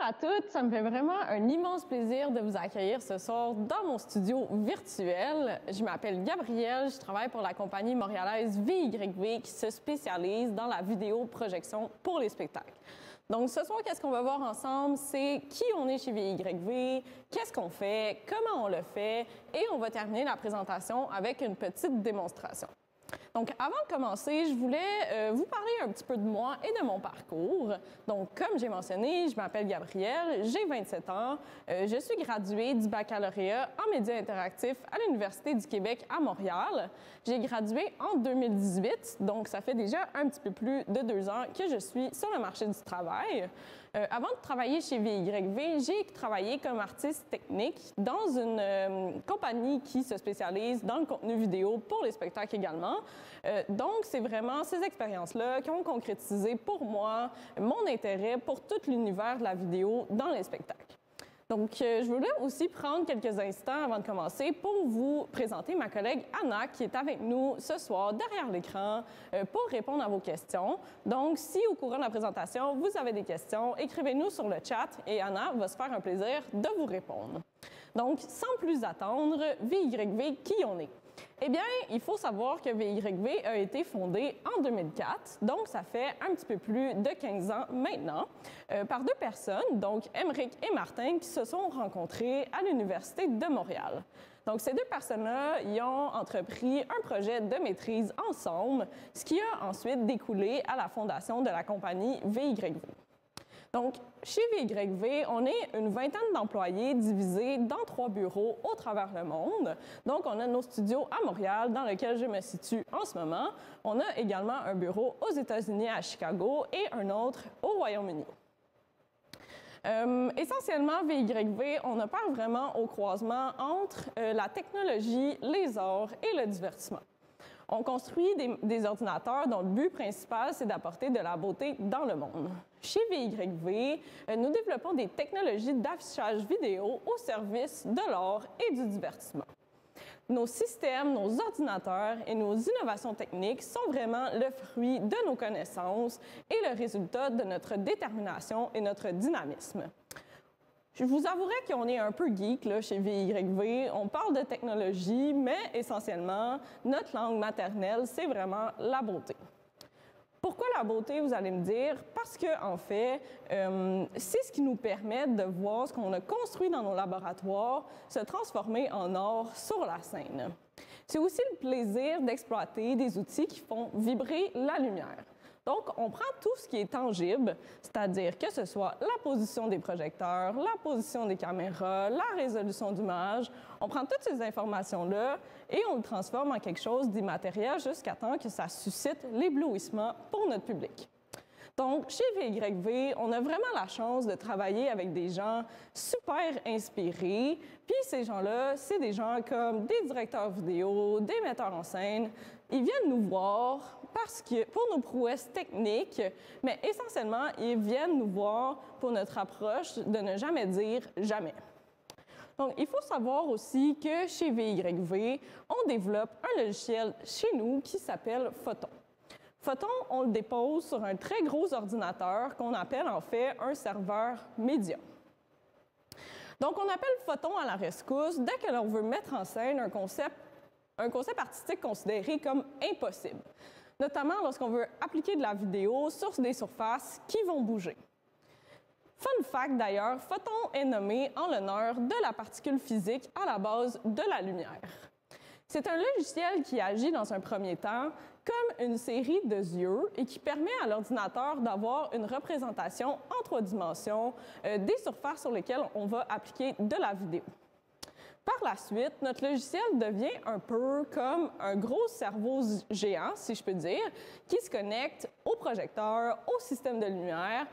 à toutes, ça me fait vraiment un immense plaisir de vous accueillir ce soir dans mon studio virtuel. Je m'appelle Gabrielle, je travaille pour la compagnie montréalaise VYV qui se spécialise dans la vidéo-projection pour les spectacles. Donc ce soir, qu'est-ce qu'on va voir ensemble? C'est qui on est chez VYV, qu'est-ce qu'on fait, comment on le fait, et on va terminer la présentation avec une petite démonstration. Donc, avant de commencer, je voulais vous parler un petit peu de moi et de mon parcours. Donc, comme j'ai mentionné, je m'appelle Gabrielle, j'ai 27 ans, je suis graduée du baccalauréat en médias interactifs à l'Université du Québec à Montréal. J'ai gradué en 2018, donc ça fait déjà un petit peu plus de 2 ans que je suis sur le marché du travail. Avant de travailler chez VYV, j'ai travaillé comme artiste technique dans une compagnie qui se spécialise dans le contenu vidéo pour les spectacles également. Donc, c'est vraiment ces expériences-là qui ont concrétisé pour moi mon intérêt pour tout l'univers de la vidéo dans les spectacles. Donc, je voulais aussi prendre quelques instants avant de commencer pour vous présenter ma collègue Anna qui est avec nous ce soir derrière l'écran pour répondre à vos questions. Donc, si au courant de la présentation, vous avez des questions, écrivez-nous sur le chat et Anna va se faire un plaisir de vous répondre. Donc, sans plus attendre, VYV, qui on est? Eh bien, il faut savoir que VYV a été fondé en 2004, donc ça fait un petit peu plus de 15 ans maintenant, par 2 personnes, donc Émeric et Martin, qui se sont rencontrés à l'Université de Montréal. Donc, ces 2 personnes-là, ils ont entrepris un projet de maîtrise ensemble, ce qui a ensuite découlé à la fondation de la compagnie VYV. Donc, chez VYV, on est une vingtaine d'employés divisés dans 3 bureaux au travers le monde. Donc, on a nos studios à Montréal, dans lequel je me situe en ce moment. On a également un bureau aux États-Unis à Chicago et un autre au Royaume-Uni. Essentiellement, VYV, on opère vraiment au croisement entre la technologie, les arts et le divertissement. On construit des ordinateurs dont le but principal, c'est d'apporter de la beauté dans le monde. Chez VYV, nous développons des technologies d'affichage vidéo au service de l'art et du divertissement. Nos systèmes, nos ordinateurs et nos innovations techniques sont vraiment le fruit de nos connaissances et le résultat de notre détermination et notre dynamisme. Je vous avouerai qu'on est un peu geek là, chez VYV. On parle de technologie, mais essentiellement, notre langue maternelle, c'est vraiment la beauté. Pourquoi la beauté, vous allez me dire? Parce que, en fait, c'est ce qui nous permet de voir ce qu'on a construit dans nos laboratoires se transformer en or sur la scène. C'est aussi le plaisir d'exploiter des outils qui font vibrer la lumière. Donc, on prend tout ce qui est tangible, c'est-à-dire que ce soit la position des projecteurs, la position des caméras, la résolution d'image. On prend toutes ces informations-là et on le transforme en quelque chose d'immatériel jusqu'à temps que ça suscite l'éblouissement pour notre public. Donc, chez VYV, on a vraiment la chance de travailler avec des gens super inspirés. Puis ces gens-là, c'est des gens comme des directeurs vidéo, des metteurs en scène. Ils viennent nous voir parce que pour nos prouesses techniques, mais essentiellement, ils viennent nous voir pour notre approche de ne jamais dire jamais. Donc, il faut savoir aussi que chez VYV, on développe un logiciel chez nous qui s'appelle Photon. Photon, on le dépose sur un très gros ordinateur qu'on appelle en fait un serveur média. Donc, on appelle Photon à la rescousse dès que l'on veut mettre en scène un concept artistique considéré comme impossible, notamment lorsqu'on veut appliquer de la vidéo sur des surfaces qui vont bouger. Fun fact d'ailleurs, Photon est nommé en l'honneur de la particule physique à la base de la lumière. C'est un logiciel qui agit dans un premier temps comme une série de yeux et qui permet à l'ordinateur d'avoir une représentation en 3 dimensions des surfaces sur lesquelles on va appliquer de la vidéo. Par la suite, notre logiciel devient un peu comme un gros cerveau géant, si je peux dire, qui se connecte au projecteur, au système de lumière,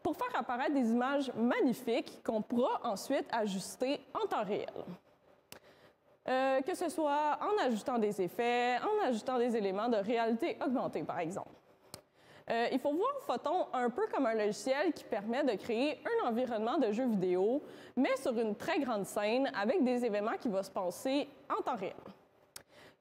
pour faire apparaître des images magnifiques qu'on pourra ensuite ajuster en temps réel. Que ce soit en ajoutant des effets, en ajoutant des éléments de réalité augmentée, par exemple. Il faut voir Photon un peu comme un logiciel qui permet de créer un environnement de jeu vidéo, mais sur une très grande scène avec des événements qui vont se passer en temps réel.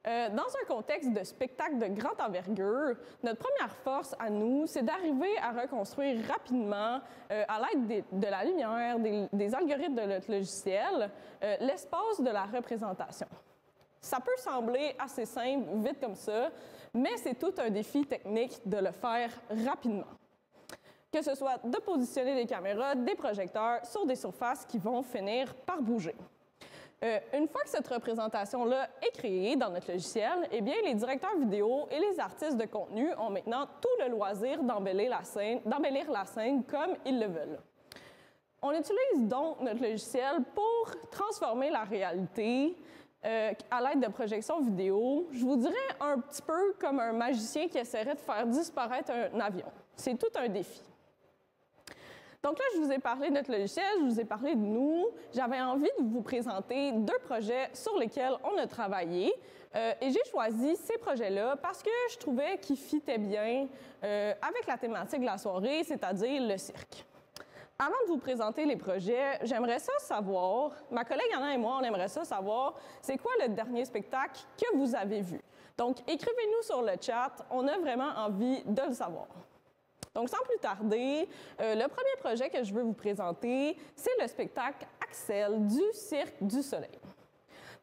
Dans un contexte de spectacle de grande envergure, notre première force à nous, c'est d'arriver à reconstruire rapidement, à l'aide de la lumière, des algorithmes de notre logiciel, l'espace de la représentation. Ça peut sembler assez simple, vite comme ça, mais c'est tout un défi technique de le faire rapidement. Que ce soit de positionner des caméras, des projecteurs sur des surfaces qui vont finir par bouger. Une fois que cette représentation-là est créée dans notre logiciel, eh bien, les directeurs vidéo et les artistes de contenu ont maintenant tout le loisir d'embellir la scène comme ils le veulent. On utilise donc notre logiciel pour transformer la réalité à l'aide de projections vidéo. Je vous dirais un petit peu comme un magicien qui essaierait de faire disparaître un avion. C'est tout un défi. Donc là, je vous ai parlé de notre logiciel, je vous ai parlé de nous. J'avais envie de vous présenter 2 projets sur lesquels on a travaillé. Et j'ai choisi ces projets-là parce que je trouvais qu'ils fitaient bien avec la thématique de la soirée, c'est-à-dire le cirque. Avant de vous présenter les projets, j'aimerais ça savoir, ma collègue Anna et moi, on aimerait ça savoir, c'est quoi le dernier spectacle que vous avez vu? Donc, écrivez-nous sur le chat, on a vraiment envie de le savoir. Donc, sans plus tarder, le premier projet que je veux vous présenter, c'est le spectacle Axel du Cirque du Soleil.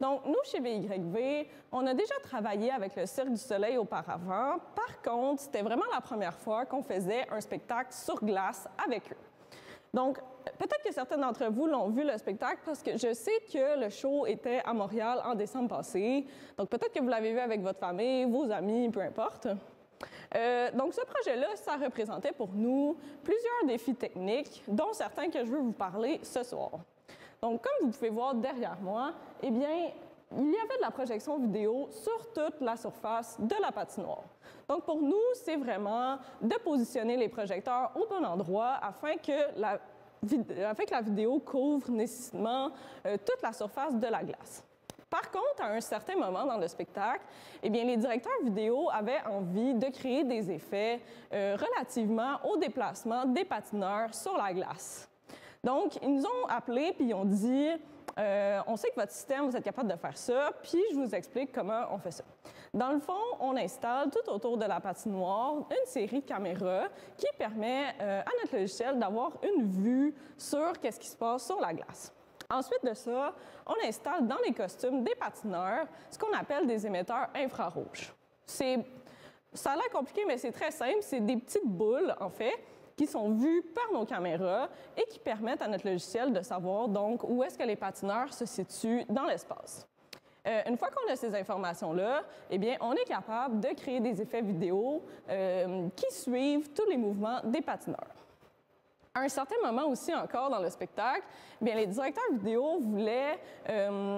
Donc, nous, chez VYV, on a déjà travaillé avec le Cirque du Soleil auparavant. Par contre, c'était vraiment la première fois qu'on faisait un spectacle sur glace avec eux. Donc, peut-être que certains d'entre vous l'ont vu, le spectacle, parce que je sais que le show était à Montréal en décembre passé. Donc, peut-être que vous l'avez vu avec votre famille, vos amis, peu importe. Donc, ce projet-là, ça représentait pour nous plusieurs défis techniques, dont certains que je veux vous parler ce soir. Donc, comme vous pouvez voir derrière moi, eh bien, il y avait de la projection vidéo sur toute la surface de la patinoire. Donc, pour nous, c'est vraiment de positionner les projecteurs au bon endroit afin que la vidéo couvre nécessairement toute la surface de la glace. Par contre, à un certain moment dans le spectacle, eh bien, les directeurs vidéo avaient envie de créer des effets relativement au déplacement des patineurs sur la glace. Donc, ils nous ont appelés puis ils ont dit on sait que votre système, vous êtes capable de faire ça, puis je vous explique comment on fait ça. Dans le fond, on installe tout autour de la patinoire une série de caméras qui permet à notre logiciel d'avoir une vue sur ce qui se passe sur la glace. Ensuite de ça, on installe dans les costumes des patineurs ce qu'on appelle des émetteurs infrarouges. Ça a l'air compliqué, mais c'est très simple. C'est des petites boules, en fait, qui sont vues par nos caméras et qui permettent à notre logiciel de savoir donc où est-ce que les patineurs se situent dans l'espace. Une fois qu'on a ces informations-là, eh bien, on est capable de créer des effets vidéo qui suivent tous les mouvements des patineurs. À un certain moment aussi encore dans le spectacle, bien, les directeurs vidéo voulaient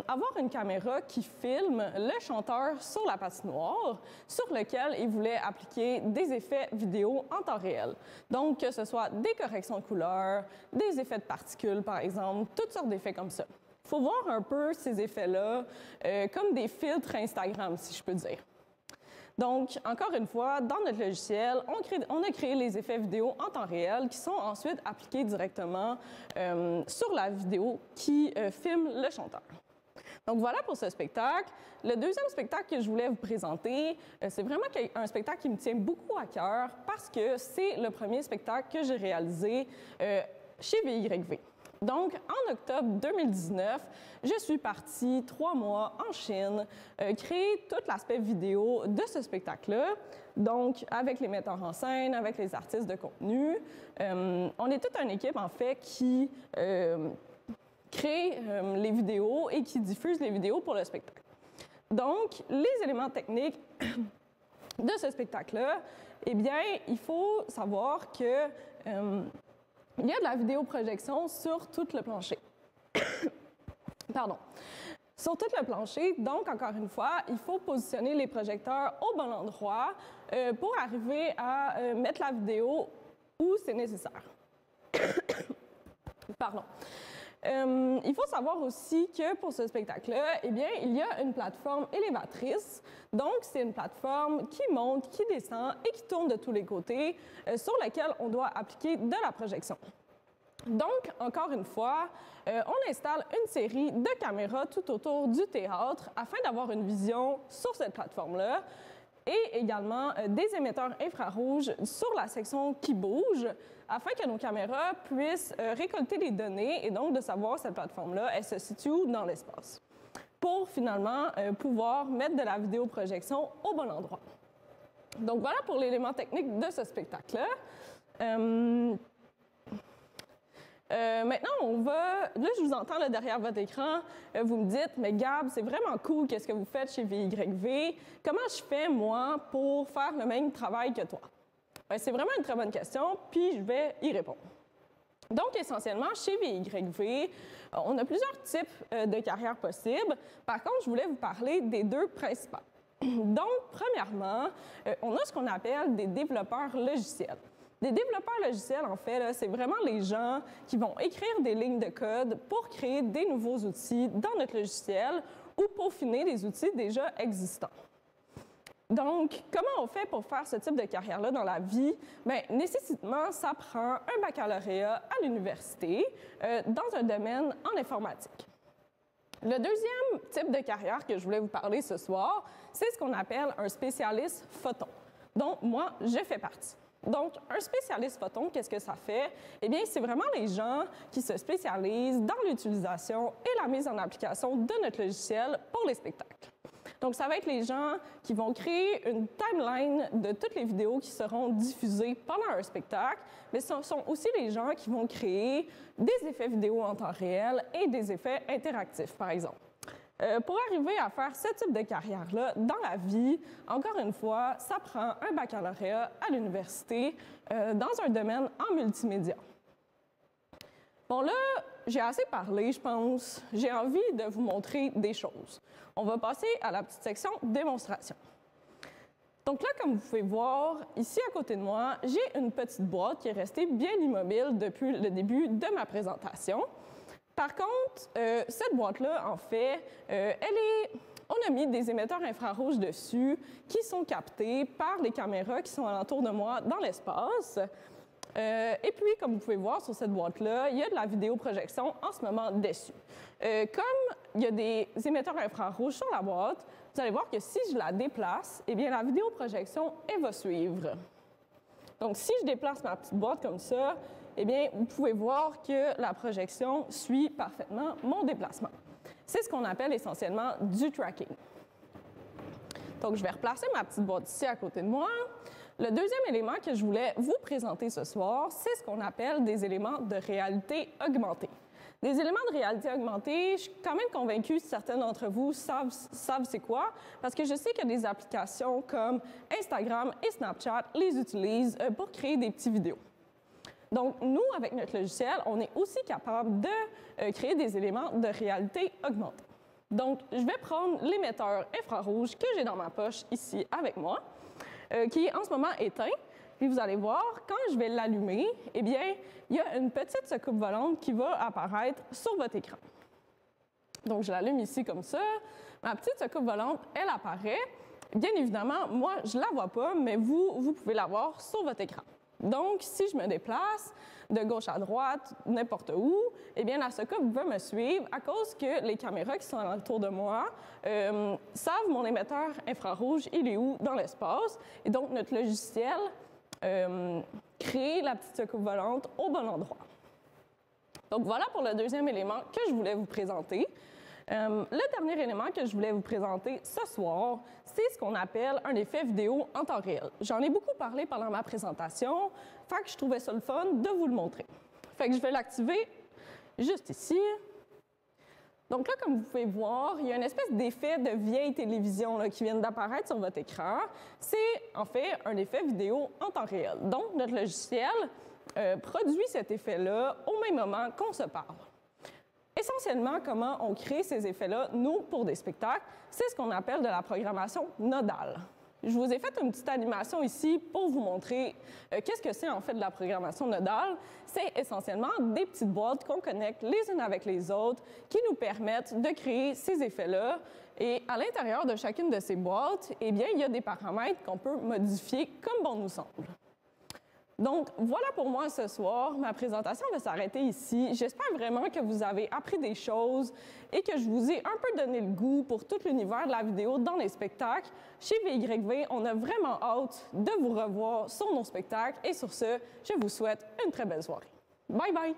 avoir une caméra qui filme le chanteur sur la patinoire, sur lequel ils voulaient appliquer des effets vidéo en temps réel. Donc, que ce soit des corrections de couleurs, des effets de particules, par exemple, toutes sortes d'effets comme ça. Il faut voir un peu ces effets-là comme des filtres Instagram, si je peux dire. Donc, encore une fois, dans notre logiciel, on a créé les effets vidéo en temps réel qui sont ensuite appliqués directement sur la vidéo qui filme le chanteur. Donc, voilà pour ce spectacle. Le deuxième spectacle que je voulais vous présenter, c'est vraiment un spectacle qui me tient beaucoup à cœur parce que c'est le premier spectacle que j'ai réalisé chez VYV. Donc, en octobre 2019, je suis partie 3 mois en Chine créer tout l'aspect vidéo de ce spectacle-là. Donc, avec les metteurs en scène, avec les artistes de contenu. On est toute une équipe, en fait, qui crée les vidéos et qui diffuse les vidéos pour le spectacle. Donc, les éléments techniques de ce spectacle-là, eh bien, il faut savoir que il y a de la vidéoprojection sur tout le plancher. Pardon. Sur tout le plancher, donc, encore une fois, il faut positionner les projecteurs au bon endroit pour arriver à mettre la vidéo où c'est nécessaire. Pardon. Il faut savoir aussi que pour ce spectacle-là, eh bien, il y a une plateforme élévatrice. Donc, c'est une plateforme qui monte, qui descend et qui tourne de tous les côtés, sur laquelle on doit appliquer de la projection. Donc, encore une fois, on installe une série de caméras tout autour du théâtre afin d'avoir une vision sur cette plateforme-là et également des émetteurs infrarouges sur la section qui bouge afin que nos caméras puissent récolter les données et donc de savoir cette plateforme-là, elle se situe où dans l'espace pour finalement pouvoir mettre de la vidéoprojection au bon endroit. Donc, voilà pour l'élément technique de ce spectacle-là. Maintenant, on va... Là, je vous entends là, derrière votre écran. Vous me dites, mais Gab, c'est vraiment cool qu'est-ce que vous faites chez VYV. Comment je fais, moi, pour faire le même travail que toi? Bien, c'est vraiment une très bonne question, puis je vais y répondre. Donc, essentiellement, chez VYV, on a plusieurs types de carrières possibles. Par contre, je voulais vous parler des deux principales. Donc, premièrement, on a ce qu'on appelle des développeurs logiciels. Des développeurs logiciels, en fait, c'est vraiment les gens qui vont écrire des lignes de code pour créer des nouveaux outils dans notre logiciel ou peaufiner des outils déjà existants. Donc, comment on fait pour faire ce type de carrière-là dans la vie? Bien, nécessairement, ça prend un baccalauréat à l'université dans un domaine en informatique. Le deuxième type de carrière que je voulais vous parler ce soir, c'est ce qu'on appelle un spécialiste photon, dont moi, je fais partie. Donc, un spécialiste photon, qu'est-ce que ça fait? Eh bien, c'est vraiment les gens qui se spécialisent dans l'utilisation et la mise en application de notre logiciel pour les spectacles. Donc, ça va être les gens qui vont créer une timeline de toutes les vidéos qui seront diffusées pendant un spectacle, mais ce sont aussi les gens qui vont créer des effets vidéo en temps réel et des effets interactifs, par exemple. Pour arriver à faire ce type de carrière-là dans la vie, encore une fois, ça prend un baccalauréat à l'université dans un domaine en multimédia. Bon, là, j'ai assez parlé, je pense. J'ai envie de vous montrer des choses. On va passer à la petite section démonstration. Donc là, comme vous pouvez voir, ici à côté de moi, j'ai une petite boîte qui est restée bien immobile depuis le début de ma présentation. Par contre, cette boîte-là, en fait, on a mis des émetteurs infrarouges dessus qui sont captés par les caméras qui sont alentour de moi dans l'espace. Et puis, comme vous pouvez voir sur cette boîte-là, il y a de la vidéoprojection en ce moment dessus. Comme il y a des émetteurs infrarouges sur la boîte, vous allez voir que si je la déplace, eh bien, la vidéoprojection, elle va suivre. Donc, si je déplace ma petite boîte comme ça, eh bien, vous pouvez voir que la projection suit parfaitement mon déplacement. C'est ce qu'on appelle essentiellement du tracking. Donc, je vais replacer ma petite boîte ici à côté de moi. Le deuxième élément que je voulais vous présenter ce soir, c'est ce qu'on appelle des éléments de réalité augmentée. Des éléments de réalité augmentée, je suis quand même convaincue que certains d'entre vous savent c'est quoi, parce que je sais que des applications comme Instagram et Snapchat les utilisent pour créer des petites vidéos. Donc, nous, avec notre logiciel, on est aussi capable de créer des éléments de réalité augmentée. Donc, je vais prendre l'émetteur infrarouge que j'ai dans ma poche ici avec moi, qui est en ce moment éteint. Puis vous allez voir, quand je vais l'allumer, eh bien, il y a une petite secoupe volante qui va apparaître sur votre écran. Donc, je l'allume ici comme ça. Ma petite secoupe volante, elle apparaît. Bien évidemment, moi, je ne la vois pas, mais vous pouvez la voir sur votre écran. Donc, si je me déplace de gauche à droite, n'importe où, eh bien, la secoupe va me suivre à cause que les caméras qui sont autour de moi savent mon émetteur infrarouge, il est où dans l'espace. Et donc, notre logiciel crée la petite secoupe volante au bon endroit. Donc, voilà pour le deuxième élément que je voulais vous présenter. Le dernier élément que je voulais vous présenter ce soir, c'est ce qu'on appelle un effet vidéo en temps réel. J'en ai beaucoup parlé pendant ma présentation, fait que je trouvais ça le fun de vous le montrer. Fait que je vais l'activer juste ici. Donc là, comme vous pouvez voir, il y a une espèce d'effet de vieille télévision là, qui vient d'apparaître sur votre écran. C'est en fait un effet vidéo en temps réel. Donc, notre logiciel produit cet effet-là au même moment qu'on se parle. Essentiellement, comment on crée ces effets-là, nous, pour des spectacles, c'est ce qu'on appelle de la programmation nodale. Je vous ai fait une petite animation ici pour vous montrer qu'est-ce que c'est en fait de la programmation nodale. C'est essentiellement des petites boîtes qu'on connecte les unes avec les autres qui nous permettent de créer ces effets-là. Et à l'intérieur de chacune de ces boîtes, eh bien, il y a des paramètres qu'on peut modifier comme bon nous semble. Donc, voilà pour moi ce soir. Ma présentation va s'arrêter ici. J'espère vraiment que vous avez appris des choses et que je vous ai un peu donné le goût pour tout l'univers de la vidéo dans les spectacles. Chez VYV, on a vraiment hâte de vous revoir sur nos spectacles. Et sur ce, je vous souhaite une très belle soirée. Bye bye!